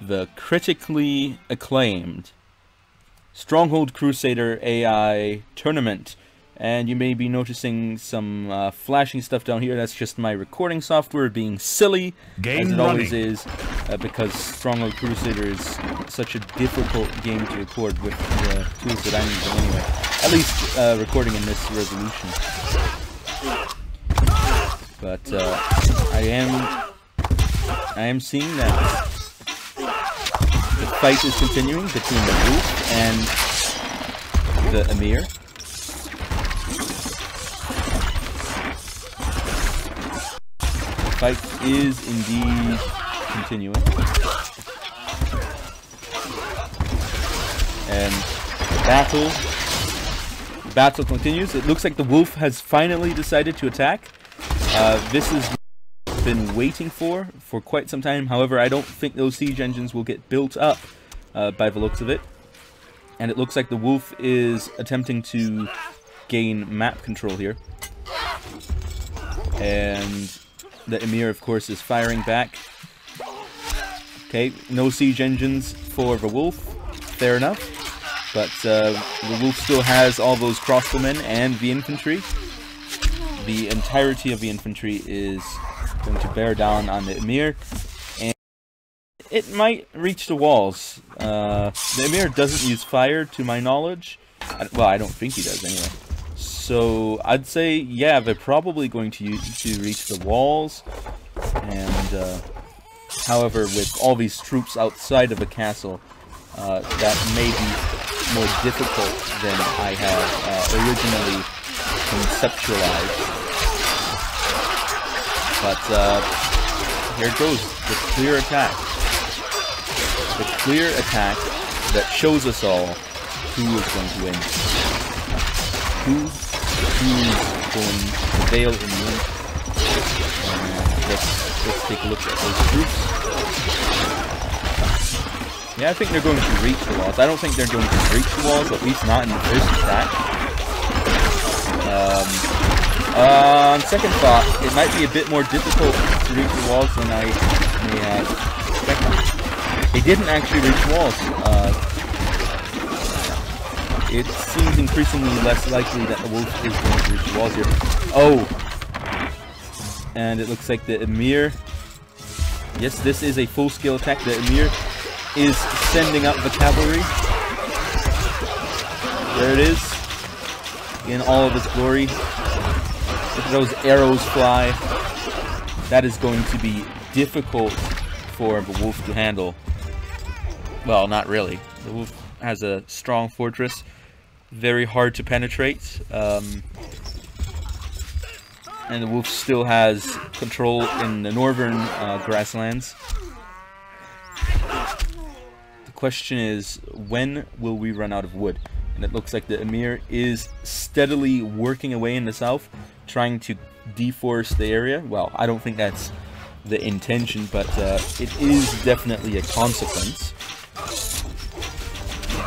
the critically acclaimed Stronghold Crusader AI tournament. And you may be noticing some flashing stuff down here. That's just my recording software being silly, as it always is, because Stronghold Crusader is such a difficult game to record with the tools that I'm using anyway. At least recording in this resolution. But I am seeing that the fight is continuing between the Wolf and the Emir. The fight is indeed continuing. And the battle continues. It looks like the Wolf has finally decided to attack. This has been waiting for quite some time. However, I don't think those siege engines will get built up by the looks of it. And it looks like the Wolf is attempting to gain map control here. And the Emir, of course, is firing back. Okay, no siege engines for the Wolf. Fair enough. But the Wolf still has all those crossbowmen and the infantry. The entirety of the infantry is going to bear down on the Emir. And it might reach the walls. The Emir doesn't use fire, to my knowledge. Well, I don't think he does, anyway. So I'd say, yeah, they're probably going to reach the walls, and however, with all these troops outside of the castle, that may be more difficult than I had originally conceptualized. But here it goes, the clear attack. The clear attack that shows us all who is going to win. Who's going to prevail in the end. Let's take a look at those troops. Yeah, I think they're going to reach the walls. I don't think they're going to breach the walls, at least not in the first attack. On second thought, it might be a bit more difficult to reach the walls than I may have expected. They didn't actually reach walls. It seems increasingly less likely that the Wolf is going to reach the walls here. Oh! And it looks like the Emir... Yes, this is a full-scale attack. The Emir is sending up the cavalry. There it is. In all of its glory. Look at those arrows fly. That is going to be difficult for the Wolf to handle. Well, not really. The Wolf has a strong fortress. Very hard to penetrate. And the Wolf still has control in the northern grasslands. The question is, when will we run out of wood? And it looks like the Emir is steadily working away in the south, trying to deforest the area. Well, I don't think that's the intention, but it is definitely a consequence.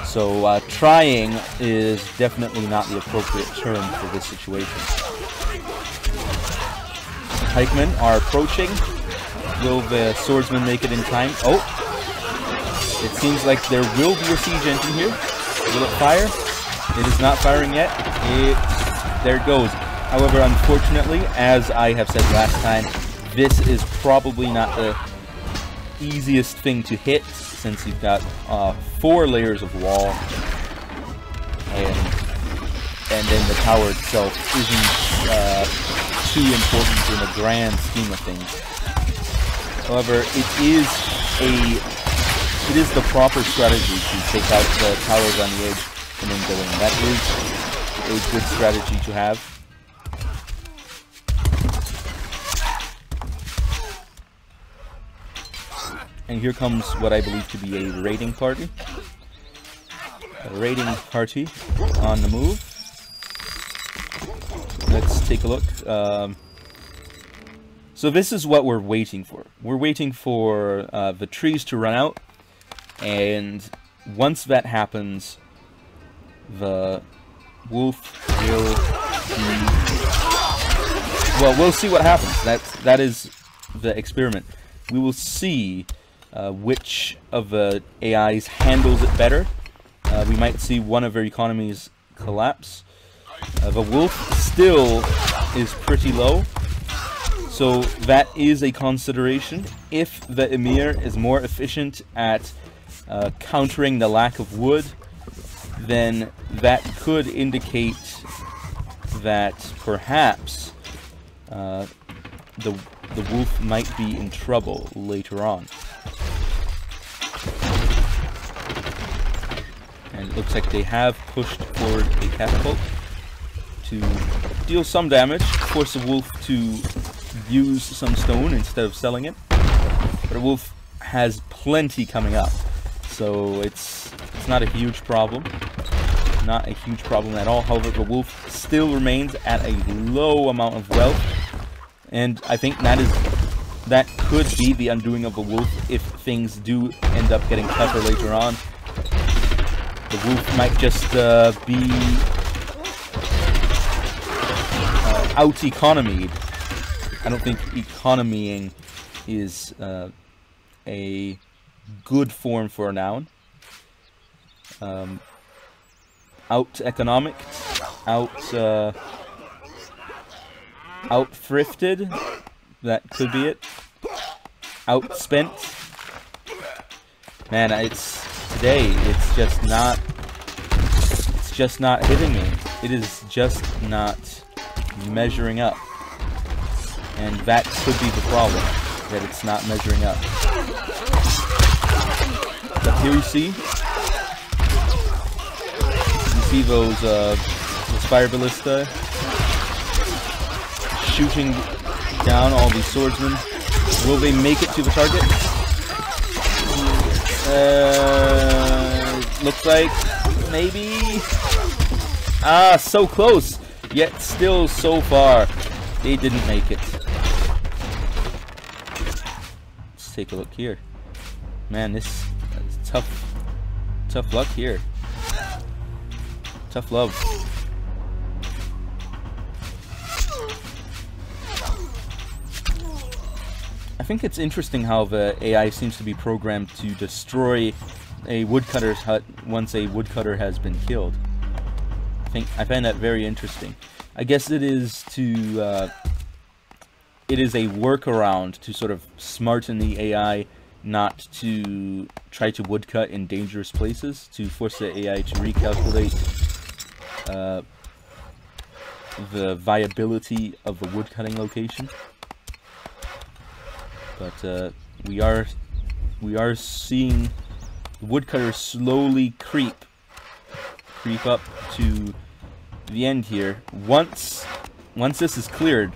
So trying is definitely not the appropriate term for this situation. Pikemen are approaching. Will the swordsman make it in time? Oh! It seems like there will be a siege engine here. Will it fire? It is not firing yet. There it goes. However, unfortunately, as I have said last time, this is probably not the easiest thing to hit, since you've got 4 layers of wall, and then the tower itself isn't too important in the grand scheme of things. However, it is the proper strategy to take out the towers on the edge and then go in. That is a good strategy to have. And here comes what I believe to be a raiding party. A raiding party on the move. Let's take a look. So this is what we're waiting for. We're waiting for the trees to run out. And once that happens, the Wolf will be... Well, we'll see what happens. That is the experiment. We will see which of the AIs handles it better. We might see one of their economies collapse. The wolf still is pretty low, so that is a consideration. If the Emir is more efficient at countering the lack of wood, then that could indicate that perhaps the wolf might be in trouble later on. And it looks like they have pushed forward a catapult to deal some damage, force the wolf to use some stone instead of selling it. But the wolf has plenty coming up, so it's not a huge problem. Not a huge problem at all. However, the wolf still remains at a low amount of wealth, and I think that could be the undoing of the wolf if things do end up getting tougher later on. The wolf might just be out-economied. I don't think economying is a good form for a noun. Out-economic, out-thrifted, that could be it. Outspent. Man, today, it's just not hitting me. It is just not measuring up. And that could be the problem, that it's not measuring up. But here you see those fire ballista shooting down all these swordsmen. Will they make it to the target? Looks like maybe. Ah, so close, yet still so far. They didn't make it. Let's take a look here. Man, this is tough luck here. Tough love. I think it's interesting how the AI seems to be programmed to destroy a woodcutter's hut once a woodcutter has been killed. I find that very interesting. I guess it is a workaround to sort of smarten the AI not to try to woodcut in dangerous places, to force the AI to recalculate the viability of the woodcutting location. But we are seeing the woodcutter slowly creep up to the end here. Once this is cleared,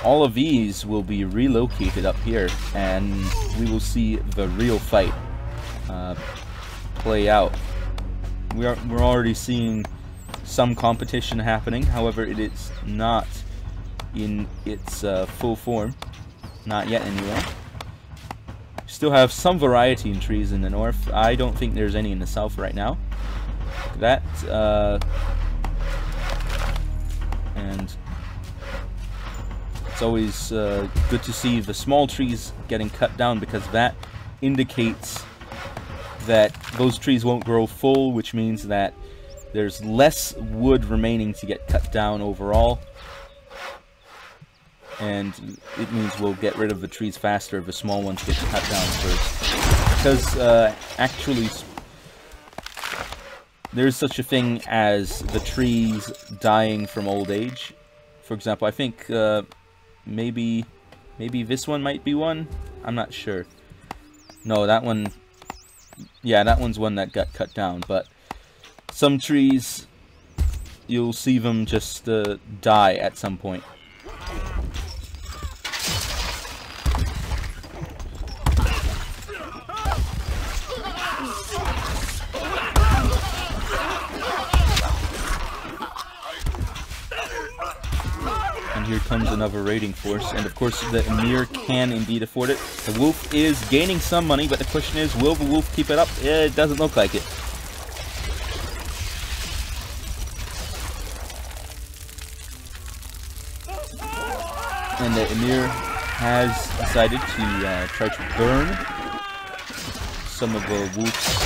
all of these will be relocated up here, and we will see the real fight play out. We're already seeing some competition happening. However, it is not in its full form. Not yet, anyway. Still have some variety in trees in the north. I don't think there's any in the south right now. That, and it's always good to see the small trees getting cut down, because that indicates that those trees won't grow full, which means that there's less wood remaining to get cut down overall. And it means we'll get rid of the trees faster if the small ones get cut down first. Because, actually, there's such a thing as the trees dying from old age. For example, I think, maybe this one might be one? I'm not sure. No, that one... Yeah, that one's one that got cut down, but some trees, you'll see them just die at some point. And here comes another raiding force, and of course the Emir can indeed afford it. The wolf is gaining some money, but the question is, will the wolf keep it up? It doesn't look like it. And the Emir has decided to try to burn some of the Wolf's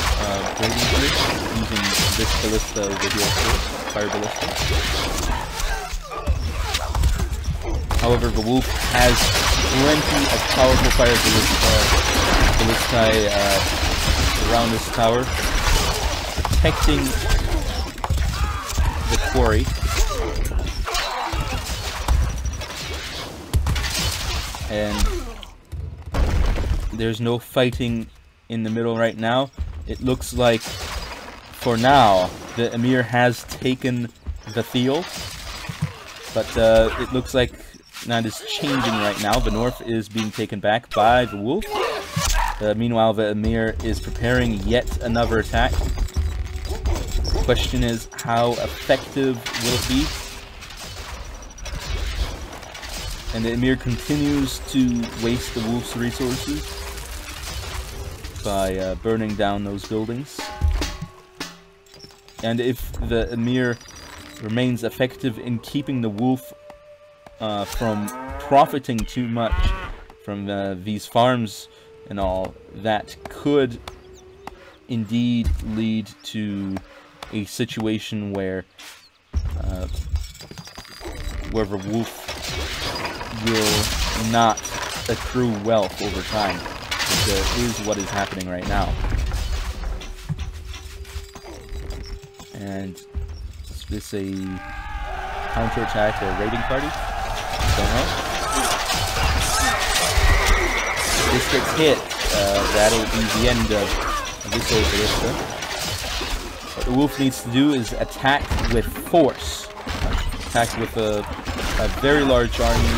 building here using this ballista over here, of course, fire ballista. However, the Wolf has plenty of powerful fire ballistae around this tower, protecting the quarry. And there's no fighting in the middle right now. It looks like, for now, the Emir has taken the field, but it looks like that is changing right now. The north is being taken back by the Wolf. Meanwhile, the Emir is preparing yet another attack. The question is, how effective will it be? And the Emir continues to waste the Wolf's resources by burning down those buildings. And if the Emir remains effective in keeping the Wolf from profiting too much from these farms and all, that could indeed lead to a situation where the Wolf will not accrue wealth over time, which is what is happening right now. And is this a counterattack or a raiding party? Don't know. If this gets hit, that'll be the end of this old ballista. What the Wolf needs to do is attack with force. Attack with a very large army,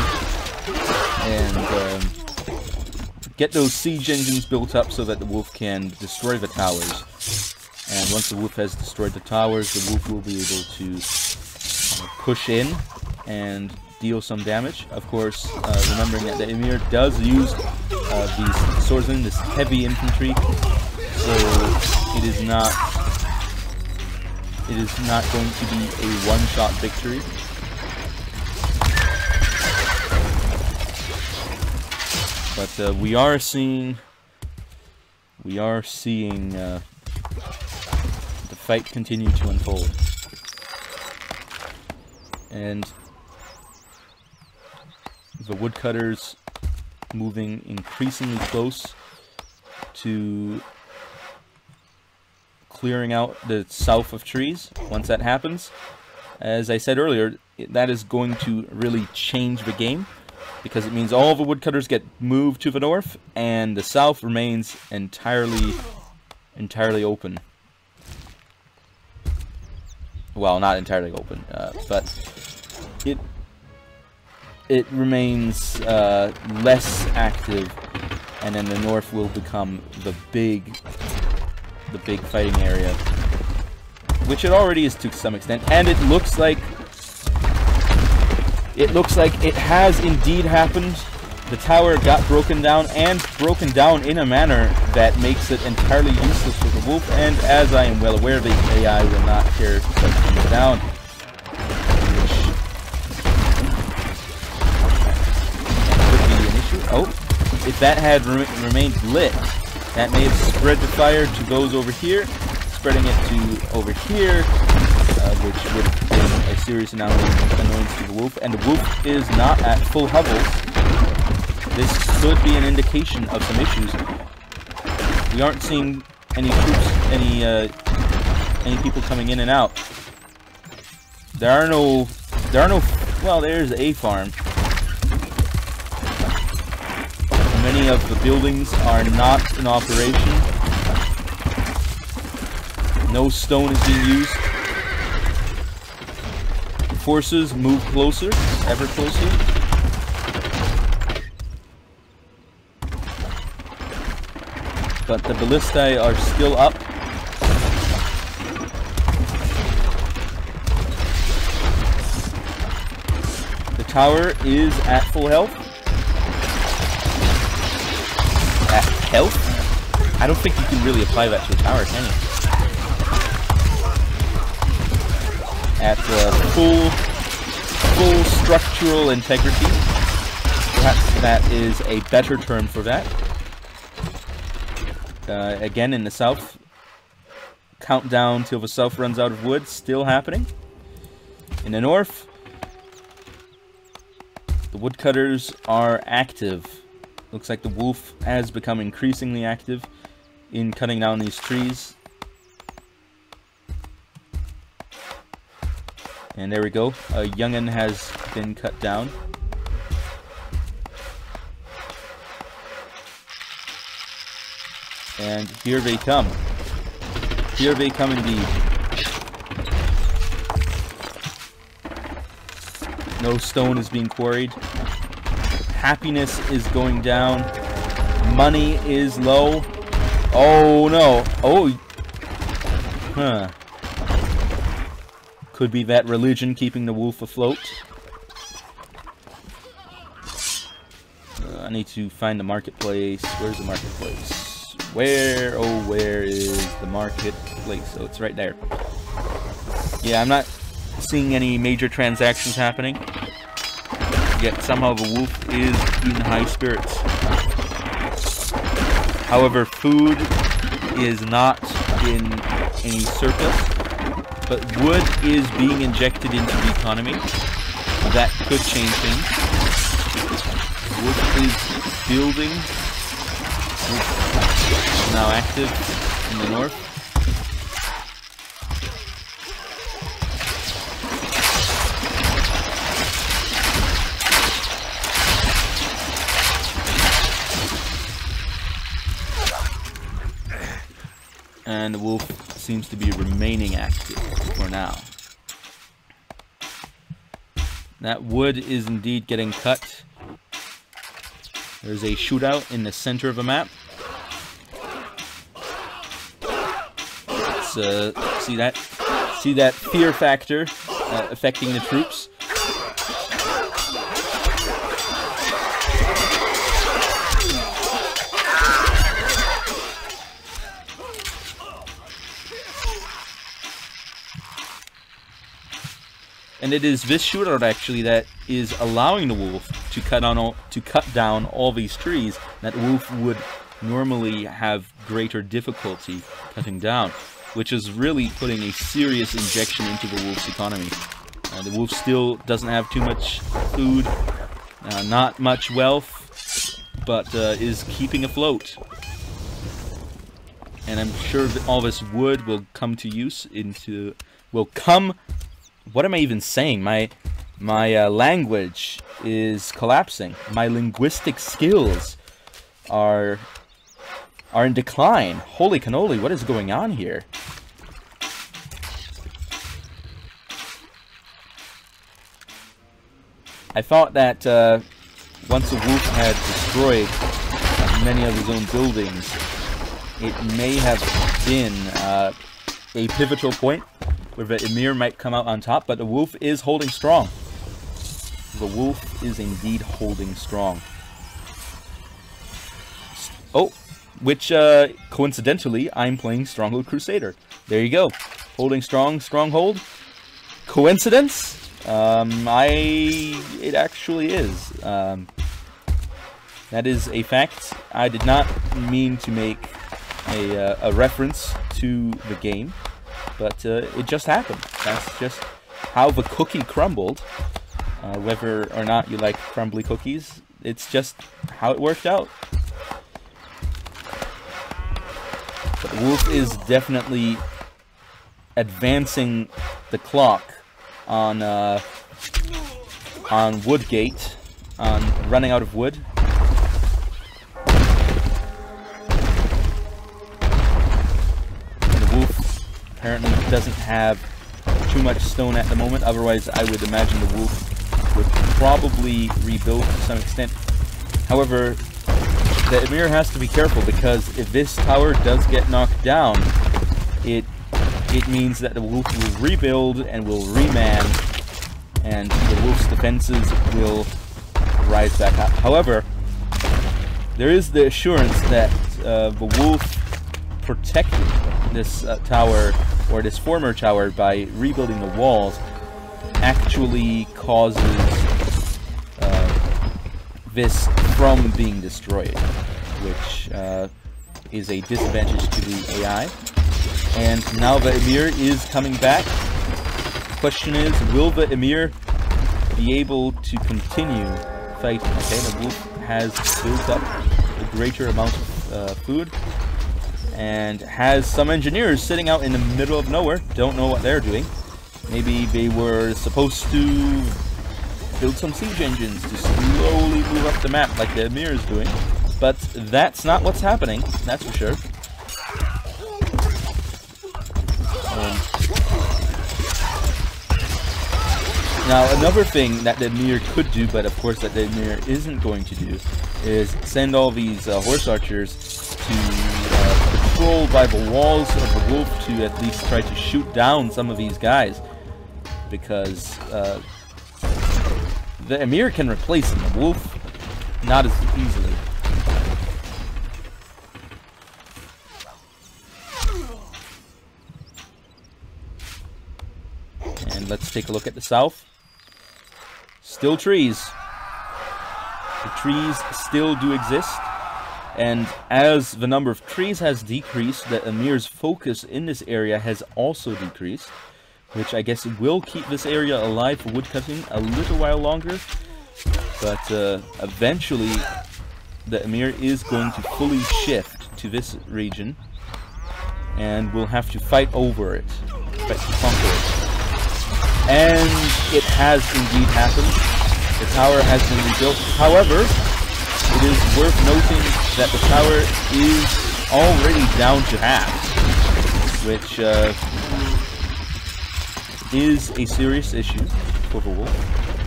and get those siege engines built up so that the Wolf can destroy the towers. And once the Wolf has destroyed the towers, the Wolf will be able to push in and deal some damage. Of course, remembering that the Emir does use these swordsmen, this heavy infantry, so it is not going to be a one-shot victory. But we are seeing the fight continue to unfold, and the woodcutters moving increasingly close to clearing out the south of trees. Once that happens, as I said earlier, that is going to really change the game, because it means all the woodcutters get moved to the north, and the south remains entirely open. Well, not entirely open, but it remains less active, and then the north will become the big fighting area, which it already is to some extent. And it looks like it has indeed happened. The tower got broken down, and broken down in a manner that makes it entirely useless for the Wolf, and as I am well aware, the AI will not tear such things down. Which could be an issue. Oh, if that had remained lit, that may have spread the fire to those over here, spreading it to over here, which would have been a serious annoyance to the Wolf, and the Wolf is not at full hovels. This could be an indication of some issues. We aren't seeing any troops, any people coming in and out. There are no, well, there's a farm. Many of the buildings are not in operation. No stone is being used. Forces move closer, ever closer. But the ballistae are still up. The tower is at full health. At health? I don't think you can really apply that to a tower, can you? At full structural integrity. Perhaps that is a better term for that. Again in the south. Countdown till the south runs out of wood, still happening. In the north, the woodcutters are active. Looks like the wolf has become increasingly active in cutting down these trees. And there we go. A young'un has been cut down. And here they come. Here they come indeed. No stone is being quarried. Happiness is going down. Money is low. Oh no. Oh. Huh. Could be that religion keeping the wolf afloat. I need to find the marketplace. Where's the marketplace? Where, oh, where is the marketplace? Oh, it's right there. Yeah, I'm not seeing any major transactions happening. Yet somehow the wolf is in high spirits. However, food is not in any surplus. But wood is being injected into the economy. That could change things. Wood is building. Now active in the north. And the wolf seems to be remaining active for now. That wood is indeed getting cut. There's a shootout in the center of the map. Let's see that fear factor affecting the troops. And it is this shootout actually that is allowing the wolf to cut down all these trees that the wolf would normally have greater difficulty cutting down, which is really putting a serious injection into the wolf's economy. The wolf still doesn't have too much food, not much wealth, but is keeping afloat. And I'm sure that all this wood will come to use what am I even saying? My language is collapsing. My linguistic skills are in decline. Holy cannoli, what is going on here? I thought that once the wolf had destroyed many of his own buildings, it may have been a pivotal point where the Emir might come out on top, but the wolf is holding strong. The wolf is indeed holding strong. Oh, which coincidentally, I'm playing Stronghold Crusader. There you go. Holding strong, Stronghold. Coincidence? It actually is. That is a fact. I did not mean to make a reference to the game, but it just happened. That's just how the cookie crumbled. Whether or not you like crumbly cookies, it's just how it worked out. But the wolf is definitely advancing the clock on Woodgate, on running out of wood. And the wolf apparently doesn't have too much stone at the moment, otherwise I would imagine the wolf would probably rebuild to some extent. However, the Emir has to be careful, because if this tower does get knocked down, it means that the wolf will rebuild and will reman, and the wolf's defenses will rise back up. However, there is the assurance that the wolf protected this tower, or this former tower, by rebuilding the walls, actually causes this from being destroyed, which is a disadvantage to the AI. And now the Emir is coming back. The question is, will the Emir be able to continue fighting? Okay, the wolf has built up a greater amount of food, and has some engineers sitting out in the middle of nowhere. Don't know what they're doing. Maybe they were supposed to build some siege engines to slowly move up the map like the Emir is doing. But that's not what's happening, that's for sure. Now, another thing that the Emir could do, but of course that the Emir isn't going to do, is send all these horse archers to patrol by the walls of the wolf to at least try to shoot down some of these guys. Because the Emir can replace the wolf, not as easily. And let's take a look at the south. Still trees. The trees still do exist. And as the number of trees has decreased, the Emir's focus in this area has also decreased. Which I guess will keep this area alive for woodcutting a little while longer. But eventually, the Emir is going to fully shift to this region. And we'll have to fight over it. Fight to conquer it. And it has indeed happened. The tower has been rebuilt. However, it is worth noting that the tower is already down to half, which is a serious issue for the wolf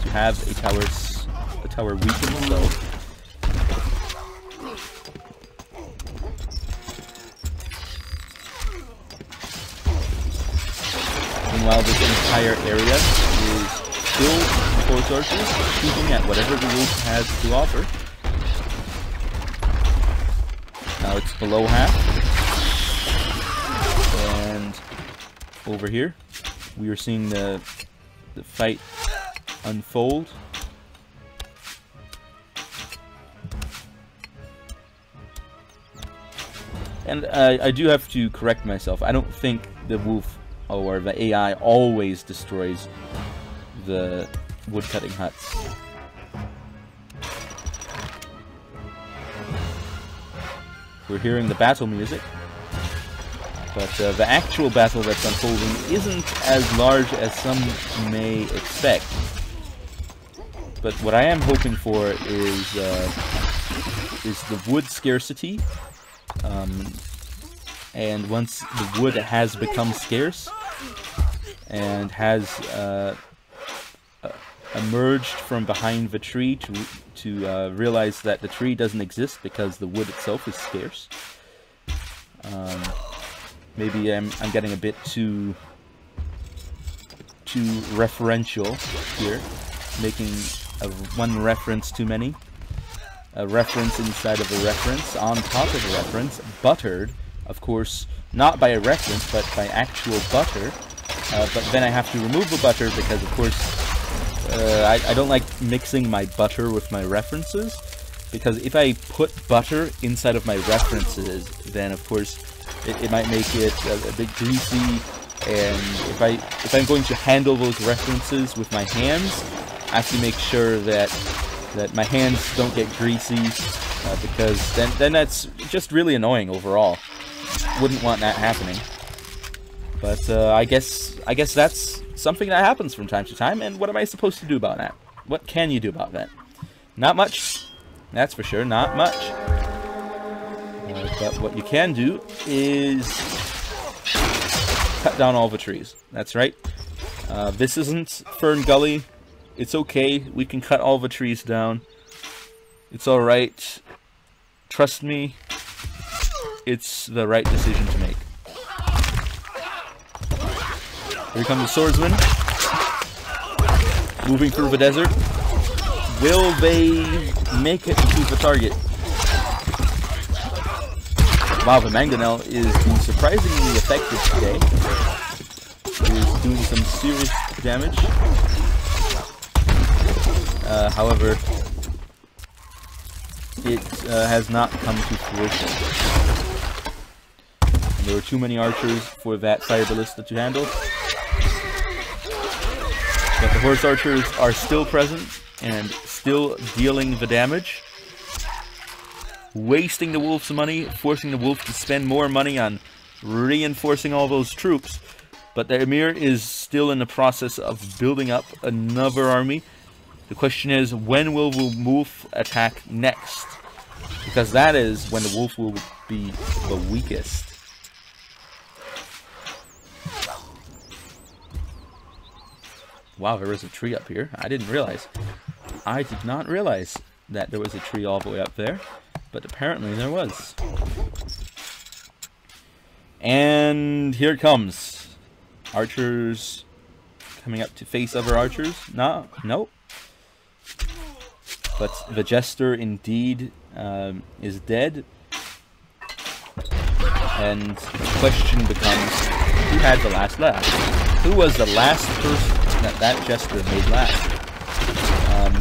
to have a tower weakened. So meanwhile, this entire area is filled with horse archers, shooting at whatever the wolf has to offer. Now it's below half. And over here, we are seeing the fight unfold. And I do have to correct myself. I don't think the wolf or the AI always destroys the woodcutting huts. We're hearing the battle music, but the actual battle that's unfolding isn't as large as some may expect. But what I am hoping for is the wood scarcity. And once the wood has become scarce and has emerged from behind the tree to realize that the tree doesn't exist because the wood itself is scarce. Maybe I'm getting a bit too referential here, making one reference too many. A reference inside of a reference, on top of a reference, buttered, of course, not by a reference, but by actual butter. But then I have to remove the butter because, of course, I don't like mixing my butter with my references. Because if I put butter inside of my references, then, of course, it might make it a bit greasy. And if I'm going to handle those references with my hands, I have to make sure that my hands don't get greasy, because then that's just really annoying overall. Wouldn't want that happening. But I guess that's something that happens from time to time, and what am I supposed to do about that? What can you do about that? Not much. That's for sure, not much. But what you can do is cut down all the trees. That's right. This isn't Fern Gully. It's okay. We can cut all the trees down. It's alright. Trust me. It's the right decision to make. Here come the swordsmen. Moving through the desert. Will they make it to the target? Wow, the Mangonel is being surprisingly effective today. It is doing some serious damage. However, it has not come to fruition. And there were too many archers for that fire ballista to handle. But the horse archers are still present and still dealing the damage. Wasting the wolf's money, forcing the wolf to spend more money on reinforcing all those troops. But the Emir is still in the process of building up another army. The question is, when will the wolf attack next? Because that is when the wolf will be the weakest. Wow, there was a tree up here. I didn't realize. I did not realize that there was a tree all the way up there. But apparently there was. And here it comes. Archers coming up to face other archers. No, nope. But the jester indeed is dead. And the question becomes, who had the last laugh? Who was the last person that jester made laugh?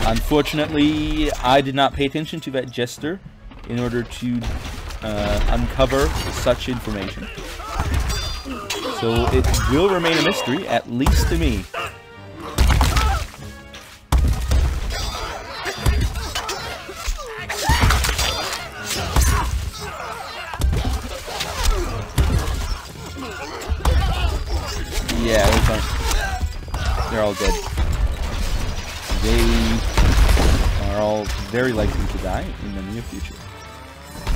Unfortunately, I did not pay attention to that jester in order to uncover such information. So it will remain a mystery, at least to me. Yeah, they're all dead. They are all very likely to die in the near future.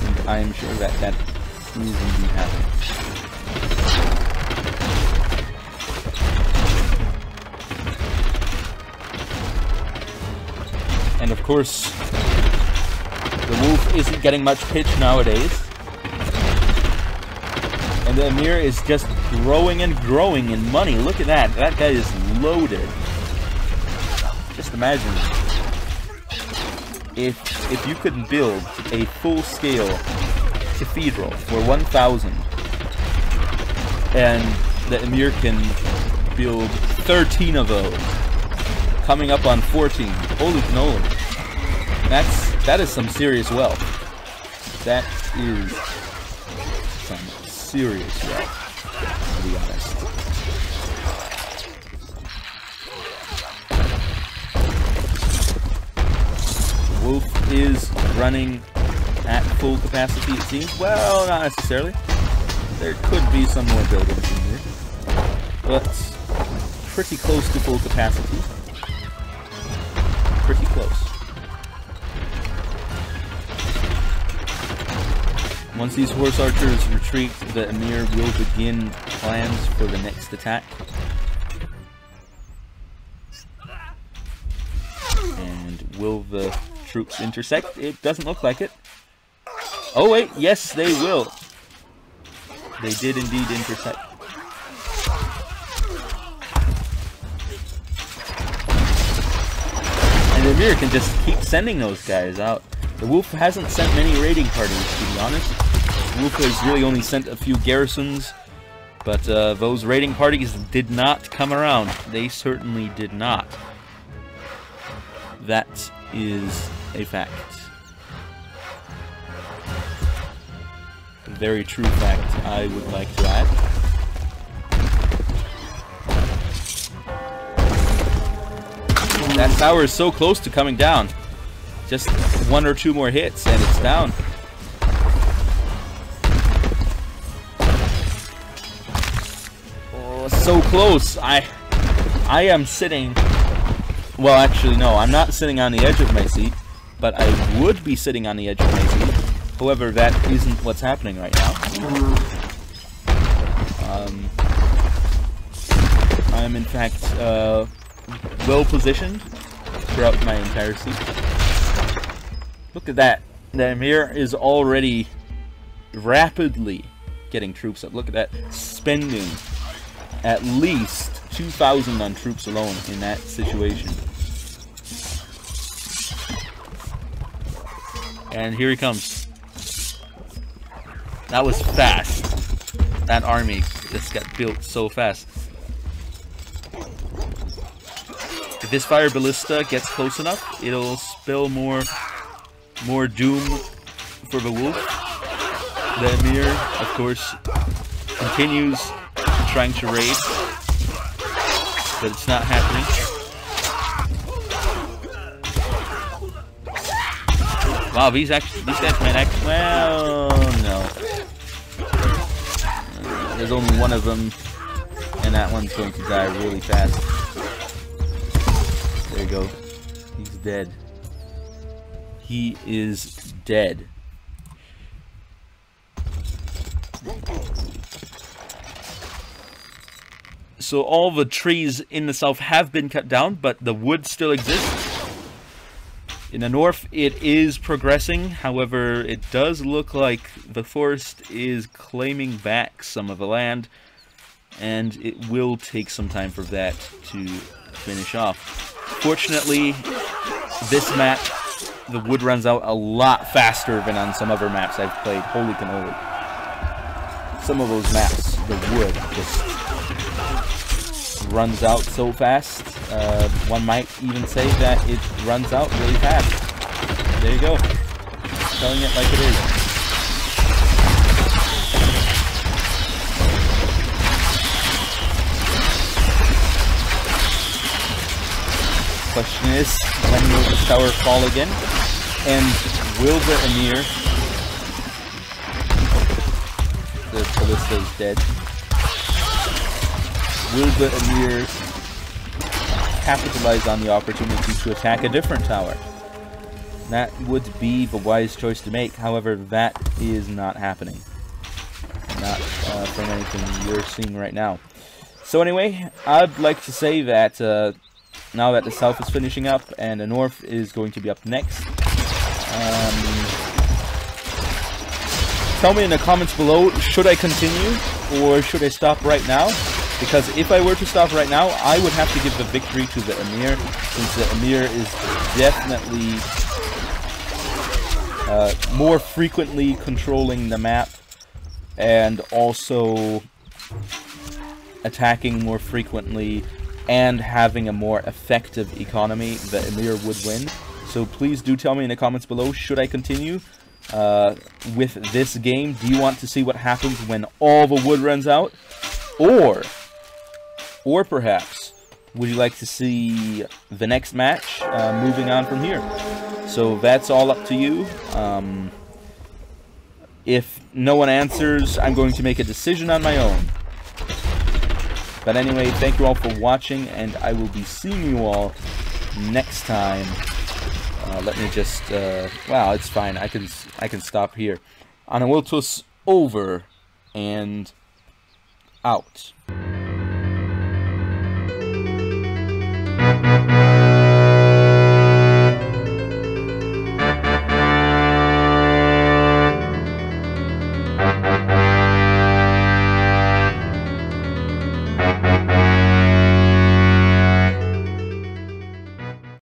And I am sure that that is indeed happening. And of course, the wolf isn't getting much pitch nowadays. And the Emir is just growing and growing in money. Look at that. That guy is loaded. Just imagine if you could build a full-scale cathedral for 1,000 and the Emir can build 13 of those, coming up on 14. Holy cannoli. That is some serious wealth. That is some serious wealth, to be honest. Wolf is running at full capacity, it seems. Well, not necessarily. There could be some more buildings in here, but pretty close to full capacity. Pretty close. Once these horse archers retreat, the Emir will begin plans for the next attack. And will the troops intersect? It doesn't look like it. Oh wait, yes they will. They did indeed intersect. And the Emir can just keep sending those guys out. The wolf hasn't sent many raiding parties, to be honest. The wolf has really only sent a few garrisons, but those raiding parties did not come around. They certainly did not. That is a fact. A very true fact, I would like to add. That tower is so close to coming down. Just one or two more hits and it's down. Oh, so close. I am sitting... Well, actually, no. I'm not sitting on the edge of my seat, but I would be sitting on the edge of my seat. However, that isn't what's happening right now. I'm, in fact, well positioned throughout my entire seat. Look at that. The Emir is already rapidly getting troops up. Look at that. Spending at least 2,000 on troops alone in that situation. And here he comes. That was fast. That army just got built so fast. If this fire ballista gets close enough, it'll spill more doom for the wolf. The Emir, of course, continues trying to raid, but it's not happening. Wow, these guys might actually, well, no. There's only one of them, and that one's going to die really fast. There you go. He's dead. He is dead. So all the trees in the south have been cut down, but the wood still exists. In the north, it is progressing. However, it does look like the forest is claiming back some of the land, and it will take some time for that to finish off. Fortunately, this map, the wood runs out a lot faster than on some other maps I've played. Holy cannoli. Some of those maps, the wood just runs out so fast. One might even say that it runs out really fast. There you go. Telling it like it is. Question is, when will the tower fall again? And will the Emir... The ballista is dead. Will the Emir capitalize on the opportunity to attack a different tower? That would be the wise choice to make. However, that is not happening. Not from anything you're seeing right now. So anyway, I'd like to say that now that the south is finishing up and the north is going to be up next, tell me in the comments below, should I continue or should I stop right now? Because if I were to stop right now, I would have to give the victory to the Emir, since the Emir is definitely more frequently controlling the map and also attacking more frequently and having a more effective economy. The Emir would win. So please do tell me in the comments below, should I continue with this game? Do you want to see what happens when all the wood runs out? Or perhaps, would you like to see the next match moving on from here? So that's all up to you. If no one answers, I'm going to make a decision on my own. But anyway, thank you all for watching, and I will be seeing you all next time. Let me just, wow, it's fine. I can stop here. Anawiltus over and out.